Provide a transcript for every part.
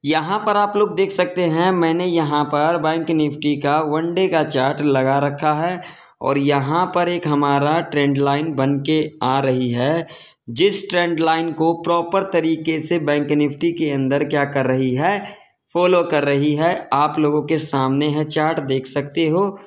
यहाँ पर आप लोग देख सकते हैं, मैंने यहाँ पर बैंक निफ्टी का वन डे का चार्ट लगा रखा है और यहाँ पर एक हमारा ट्रेंड लाइन बन के आ रही है, जिस ट्रेंड लाइन को प्रॉपर तरीके से बैंक निफ्टी के अंदर क्या कर रही है, फॉलो कर रही है। आप लोगों के सामने है चार्ट, देख सकते हो।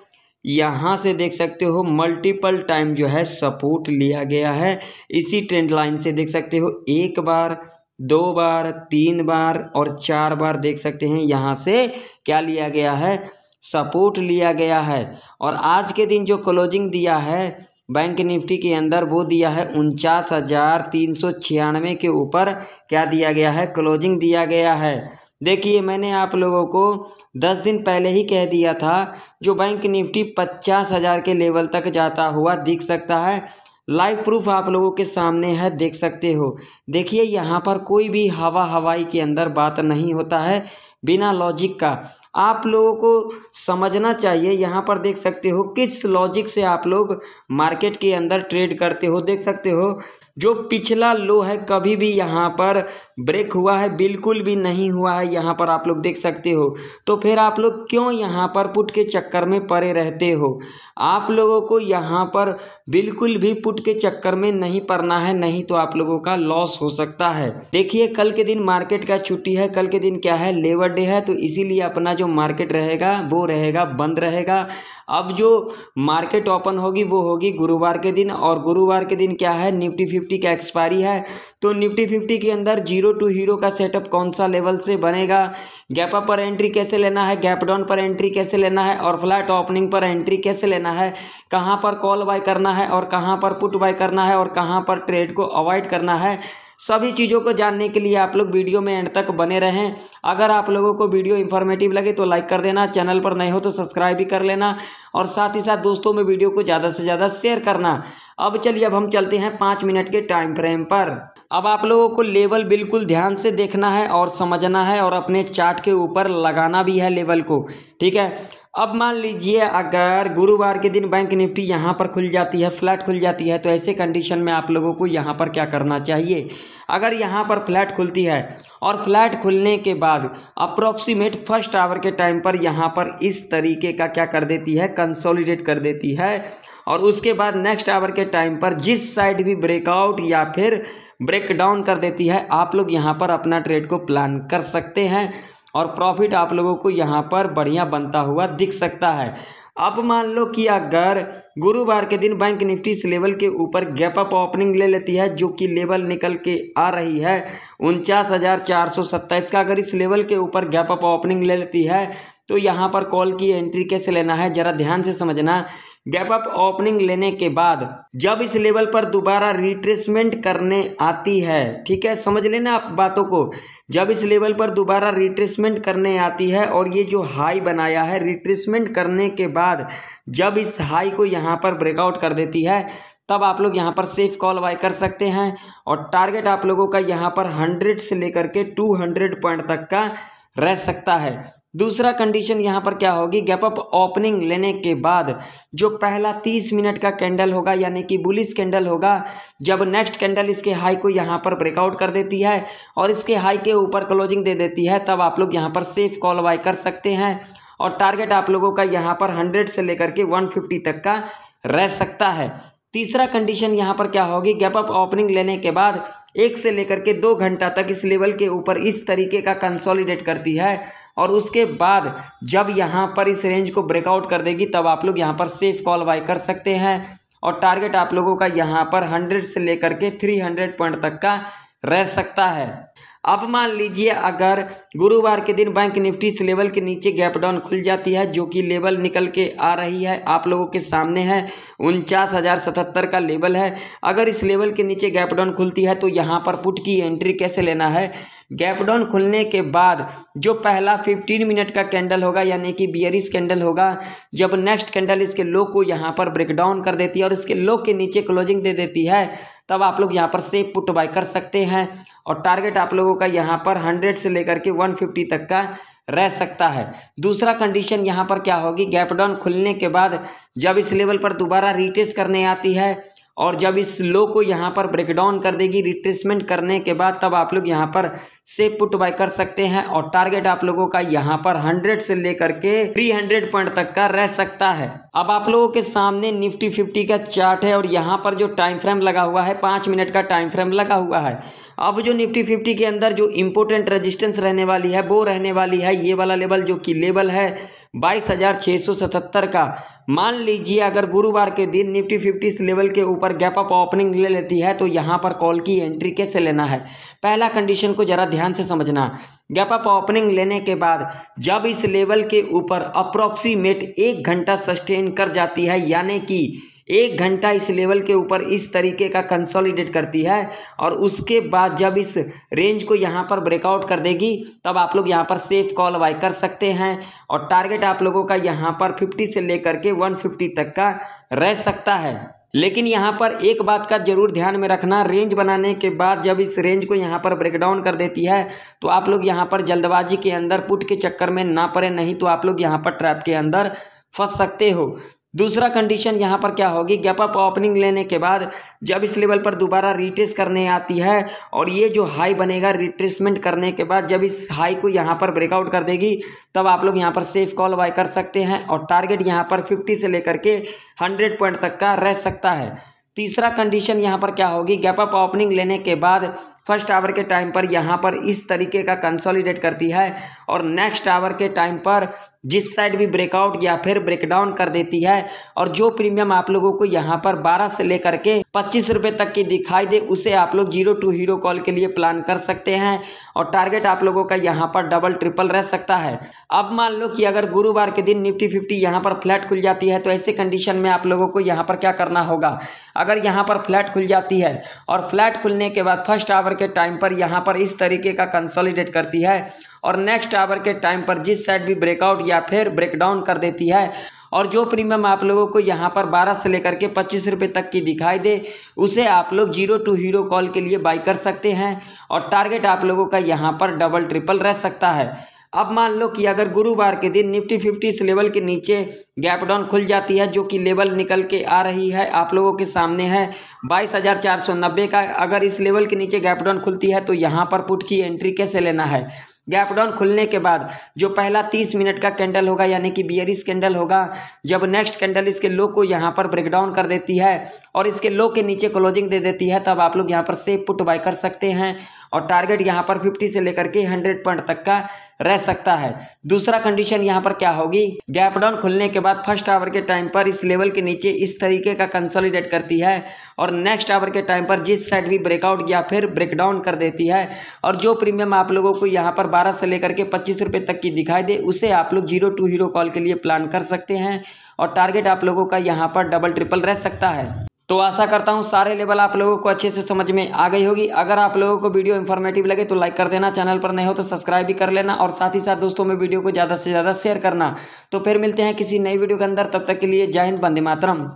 यहाँ से देख सकते हो मल्टीपल टाइम जो है सपोर्ट लिया गया है इसी ट्रेंड लाइन से। देख सकते हो एक बार, दो बार, तीन बार और चार बार देख सकते हैं यहाँ से क्या लिया गया है, सपोर्ट लिया गया है। और आज के दिन जो क्लोजिंग दिया है बैंक निफ्टी के अंदर वो दिया है 49,396 के ऊपर क्या दिया गया है, क्लोजिंग दिया गया है। देखिए, मैंने आप लोगों को 10 दिन पहले ही कह दिया था जो बैंक निफ्टी 50,000 के लेवल तक जाता हुआ दिख सकता है। लाइव प्रूफ आप लोगों के सामने है, देख सकते हो। देखिए, यहाँ पर कोई भी हवाई के अंदर बात नहीं होता है बिना लॉजिक का। आप लोगों को समझना चाहिए, यहाँ पर देख सकते हो किस लॉजिक से आप लोग मार्केट के अंदर ट्रेड करते हो। देख सकते हो जो पिछला लो है कभी भी यहाँ पर ब्रेक हुआ है, बिल्कुल भी नहीं हुआ है, यहाँ पर आप लोग देख सकते हो। तो फिर आप लोग क्यों यहाँ पर पुट के चक्कर में पड़े रहते हो? आप लोगों को यहाँ पर बिल्कुल भी पुट के चक्कर में नहीं पड़ना है, नहीं तो आप लोगों का लॉस हो सकता है। देखिए, कल के दिन मार्केट का छुट्टी है, कल के दिन क्या है, लेबर डे है, तो इसीलिए अपना जो मार्केट रहेगा वो रहेगा बंद रहेगा। अब जो मार्केट ओपन होगी वो होगी गुरुवार के दिन, और गुरुवार के दिन क्या है, निफ्टी 50 का एक्सपायरी है। तो निफ्टी 50 के अंदर जीरो टू हीरो का सेटअप कौन सा लेवल से बनेगा, गैप अप पर एंट्री कैसे लेना है, गैप डाउन पर एंट्री कैसे लेना है और फ्लैट ओपनिंग पर एंट्री कैसे लेना है, कहाँ पर कॉल बाय करना है और कहाँ पर पुट बाय करना है और कहाँ पर ट्रेड को अवॉइड करना है, सभी चीज़ों को जानने के लिए आप लोग वीडियो में एंड तक बने रहें। अगर आप लोगों को वीडियो इन्फॉर्मेटिव लगे तो लाइक कर देना, चैनल पर नए हो तो सब्सक्राइब भी कर लेना और साथ ही साथ दोस्तों में वीडियो को ज़्यादा से ज़्यादा शेयर करना। अब चलिए, अब हम चलते हैं 5 मिनट के टाइम फ्रेम पर। अब आप लोगों को लेवल बिल्कुल ध्यान से देखना है और समझना है और अपने चार्ट के ऊपर लगाना भी है लेवल को, ठीक है। अब मान लीजिए अगर गुरुवार के दिन बैंक निफ्टी यहाँ पर खुल जाती है, फ्लैट खुल जाती है, तो ऐसे कंडीशन में आप लोगों को यहाँ पर क्या करना चाहिए। अगर यहाँ पर फ्लैट खुलती है और फ्लैट खुलने के बाद अप्रॉक्सीमेट फर्स्ट आवर के टाइम पर यहाँ पर इस तरीके का क्या कर देती है, कंसोलिडेट कर देती है, और उसके बाद नेक्स्ट आवर के टाइम पर जिस साइड भी ब्रेकआउट या फिर ब्रेक डाउन कर देती है, आप लोग यहाँ पर अपना ट्रेड को प्लान कर सकते हैं और प्रॉफिट आप लोगों को यहाँ पर बढ़िया बनता हुआ दिख सकता है। अब मान लो कि अगर गुरुवार के दिन बैंक निफ्टी इस लेवल के ऊपर गैप अप ओपनिंग ले लेती है, जो कि लेवल निकल के आ रही है 49,427 का, अगर इस लेवल के ऊपर गैप अप ओपनिंग ले लेती है तो यहाँ पर कॉल की एंट्री कैसे लेना है, जरा ध्यान से समझना। गैप अप ओपनिंग लेने के बाद जब इस लेवल पर दोबारा रिट्रेसमेंट करने आती है, ठीक है, समझ लेना आप बातों को, जब इस लेवल पर दोबारा रिट्रेसमेंट करने आती है और ये जो हाई बनाया है, रिट्रेसमेंट करने के बाद जब इस हाई को यहाँ पर ब्रेकआउट कर देती है, तब आप लोग यहाँ पर सेफ कॉल बाय कर सकते हैं और टारगेट आप लोगों का यहाँ पर 100 से लेकर के 200 पॉइंट तक का रह सकता है। दूसरा कंडीशन यहाँ पर क्या होगी, गैप अप ओपनिंग लेने के बाद जो पहला 30 मिनट का कैंडल होगा, यानी कि बुलिश कैंडल होगा, जब नेक्स्ट कैंडल इसके हाई को यहाँ पर ब्रेकआउट कर देती है और इसके हाई के ऊपर क्लोजिंग दे देती है, तब आप लोग यहाँ पर सेफ कॉल बाय कर सकते हैं और टारगेट आप लोगों का यहाँ पर 100 से लेकर के 150 तक का रह सकता है। तीसरा कंडीशन यहाँ पर क्या होगी, गैप अप ओपनिंग लेने के बाद 1 से लेकर के 2 घंटा तक इस लेवल के ऊपर इस तरीके का कंसोलिडेट करती है और उसके बाद जब यहाँ पर इस रेंज को ब्रेकआउट कर देगी, तब आप लोग यहाँ पर सेफ कॉल बाय कर सकते हैं और टारगेट आप लोगों का यहाँ पर 100 से लेकर के 300 पॉइंट तक का रह सकता है। अब मान लीजिए अगर गुरुवार के दिन बैंक निफ्टी इस लेवल के नीचे गैप डाउन खुल जाती है, जो कि लेवल निकल के आ रही है, आप लोगों के सामने है 49,077 का लेवल है। अगर इस लेवल के नीचे गैप डाउन खुलती है तो यहाँ पर पुट की एंट्री कैसे लेना है, गैप डाउन खुलने के बाद जो पहला 15 मिनट का कैंडल होगा, यानी कि बियरिश कैंडल होगा, जब नेक्स्ट कैंडल इसके लो को यहाँ पर ब्रेक डाउन कर देती है और इसके लो के नीचे क्लोजिंग दे देती है, तब आप लोग यहाँ पर सेफ पुट बाय कर सकते हैं और टारगेट आप लोगों का यहाँ पर 100 से लेकर के 150 तक का रह सकता है। दूसरा कंडीशन यहाँ पर क्या होगी, गैप डाउन खुलने के बाद जब इस लेवल पर दोबारा रिटेस्ट करने आती है और जब इस लो को यहाँ पर ब्रेक डाउन कर देगी रिट्रेसमेंट करने के बाद, तब आप लोग यहाँ पर से पुट बाय कर सकते हैं। और टारगेट आप लोगों का यहाँ पर 100 से लेकर के 300 पॉइंट तक का रह सकता है। अब आप लोगों के सामने निफ्टी 50 का चार्ट है और यहाँ पर जो टाइम फ्रेम लगा हुआ है 5 मिनट का टाइम फ्रेम लगा हुआ है। अब जो निफ्टी 50 के अंदर जो इंपॉर्टेंट रेजिस्टेंस रहने वाली है वो रहने वाली है ये वाला लेवल, जो कि लेवल है 22,677 का। मान लीजिए अगर गुरुवार के दिन निफ्टी 50 इस लेवल के ऊपर गैप अप ओपनिंग ले लेती है तो यहाँ पर कॉल की एंट्री कैसे लेना है। पहला कंडीशन को जरा ध्यान से समझना। गैप अप ओपनिंग लेने के बाद जब इस लेवल के ऊपर अप्रोक्सीमेट 1 घंटा सस्टेन कर जाती है, यानी कि 1 घंटा इस लेवल के ऊपर इस तरीके का कंसोलिडेट करती है और उसके बाद जब इस रेंज को यहाँ पर ब्रेकआउट कर देगी, तब आप लोग यहाँ पर सेफ कॉल बाय कर सकते हैं। और टारगेट आप लोगों का यहाँ पर 50 से लेकर के 150 तक का रह सकता है। लेकिन यहाँ पर एक बात का जरूर ध्यान में रखना, रेंज बनाने के बाद जब इस रेंज को यहाँ पर ब्रेक डाउन कर देती है तो आप लोग यहाँ पर जल्दबाजी के अंदर पुट के चक्कर में ना पड़े, नहीं तो आप लोग यहाँ पर ट्रैप के अंदर फंस सकते हो। दूसरा कंडीशन यहाँ पर क्या होगी, गैप अप ओपनिंग लेने के बाद जब इस लेवल पर दोबारा रिट्रेस करने आती है और ये जो हाई बनेगा रिट्रेसमेंट करने के बाद जब इस हाई को यहाँ पर ब्रेकआउट कर देगी, तब आप लोग यहाँ पर सेफ कॉल बाय कर सकते हैं। और टारगेट यहाँ पर 50 से लेकर के 100 पॉइंट तक का रह सकता है। तीसरा कंडीशन यहाँ पर क्या होगी, गैप अप ओपनिंग लेने के बाद फर्स्ट आवर के टाइम पर यहाँ पर इस तरीके का कंसोलिडेट करती है और नेक्स्ट आवर के टाइम पर जिस साइड भी ब्रेकआउट या फिर ब्रेकडाउन कर देती है और जो प्रीमियम आप लोगों को यहाँ पर 12 से लेकर के 25 रुपये तक की दिखाई दे, उसे आप लोग 0 to हीरो कॉल के लिए प्लान कर सकते हैं। और टारगेट आप लोगों का यहाँ पर डबल ट्रिपल रह सकता है। अब मान लो कि अगर गुरुवार के दिन निफ्टी 50 यहाँ पर फ्लैट खुल जाती है तो ऐसे कंडीशन में आप लोगों को यहाँ पर क्या करना होगा। अगर यहाँ पर फ्लैट खुल जाती है और फ्लैट खुलने के बाद फर्स्ट आवर के टाइम पर यहाँ पर इस तरीके का कंसोलिडेट करती है और नेक्स्ट आवर के टाइम पर जिस साइड भी ब्रेकआउट या फिर ब्रेकडाउन कर देती है और जो प्रीमियम आप लोगों को यहाँ पर 12 से लेकर के 25 रुपये तक की दिखाई दे, उसे आप लोग 0 to हीरो कॉल के लिए बाई कर सकते हैं। और टारगेट आप लोगों का यहाँ पर डबल ट्रिपल रह सकता है। अब मान लो कि अगर गुरुवार के दिन निफ्टी 50 इस लेवल के नीचे गैप डाउन खुल जाती है, जो कि लेवल निकल के आ रही है आप लोगों के सामने है 22,490 का। अगर इस लेवल के नीचे गैप डाउन खुलती है तो यहाँ पर पुट की एंट्री कैसे लेना है। गैप डाउन खुलने के बाद जो पहला 30 मिनट का कैंडल होगा, यानी कि बियरिश कैंडल होगा, जब नेक्स्ट कैंडल इसके लो को यहाँ पर ब्रेकडाउन कर देती है और इसके लो के नीचे क्लोजिंग दे देती है, तब आप लोग यहाँ पर सेफ पुट बाय कर सकते हैं। और टारगेट यहाँ पर 50 से लेकर के 100 पॉइंट तक का रह सकता है। दूसरा कंडीशन यहाँ पर क्या होगी, गैप डाउन खुलने के बाद फर्स्ट आवर के टाइम पर इस लेवल के नीचे इस तरीके का कंसोलिडेट करती है और नेक्स्ट आवर के टाइम पर जिस साइड भी ब्रेकआउट या फिर ब्रेकडाउन कर देती है और जो प्रीमियम आप लोगों को यहाँ पर 12 से लेकर के 25 रुपये तक की दिखाई दे, उसे आप लोग 0 to हीरो कॉल के लिए प्लान कर सकते हैं। और टारगेट आप लोगों का यहाँ पर डबल ट्रिपल रह सकता है। तो आशा करता हूँ सारे लेवल आप लोगों को अच्छे से समझ में आ गई होगी। अगर आप लोगों को वीडियो इन्फॉर्मेटिव लगे तो लाइक कर देना, चैनल पर नए हो तो सब्सक्राइब भी कर लेना और साथ ही साथ दोस्तों में वीडियो को ज़्यादा से ज़्यादा शेयर करना। तो फिर मिलते हैं किसी नई वीडियो के अंदर, तब तक के लिए जय हिंद, वंदे मातरम।